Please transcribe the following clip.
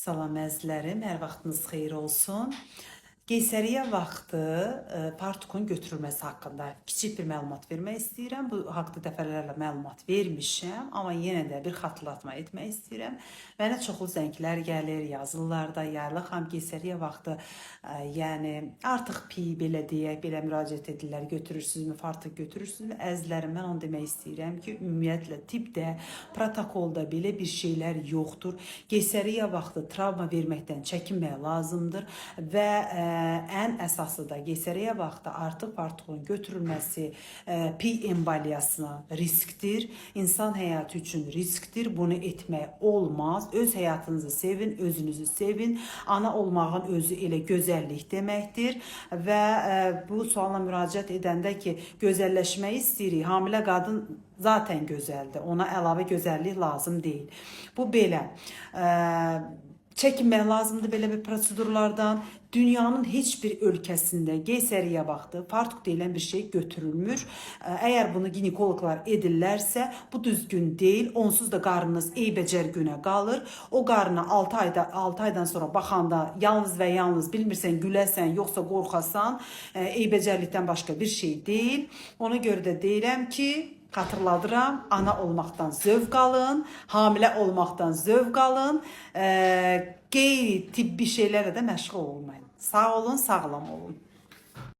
Salam əzizlərim, hər vaxtınız xeyir olsun. Qeysəriyyə vaxtı partukun götürülməsi haqqında kiçik bir məlumat vermək istəyirəm. Bu haqda dəfələrlə məlumat vermişəm, amma yenə də bir xatırlatma etmək istəyirəm. Mənə çoxlu zənglər gəlir, yazırlar da, yaylıq qeysəriyyə vaxtı, yəni artıq belə deyək, belə müraciət edirlər, götürürsünüzmü, partuk götürürsünüzmü? Əzizlərim, mən onu demək istəyirəm ki, ümumiyyətlə tippdə, protokolda belə bir şeylər yoxdur. Qeysəriyyə vaxtı travma verməkdən çəkinmək lazımdır və ən əsası da qeysəriyyə vaxtı artıq partuğun götürülməsi pi emboliyasına riskdir. İnsan həyatı üçün riskdir. Bunu etmək olmaz. Öz həyatınızı sevin, özünüzü sevin. Ana olmağın özü elə gözəllik deməkdir və bu sualla müraciət edəndə ki, gözəlləşmək istəyirik. Hamilə qadın zaten gözəldir. Ona əlavə gözəllik lazım deyil. Bu belə. Çəkinmək lazımdır belə bir prosedurlardan. Dünyanın heç bir ölkəsində qeysəriyyə vaxtı partuk deyilən bir şey götürülmür. Əgər bunu ginekoloqlar edirlərsə, bu düzgün deyil. Onsuz da qarnınız eybəcər günə qalır. O qarnına 6 aydan sonra baxanda yalnız və yalnız bilmirsən güləsən, yoxsa qorxasan, eybəcərlikdən başqa bir şey deyil. Ona görə də deyirəm ki, xatırladıram, ana olmaqdan zövq alın, hamilə olmaqdan zövq alın, qeyri-tibbi şeylərlə də məşğul olmayın. Sağ olun, sağlam olun.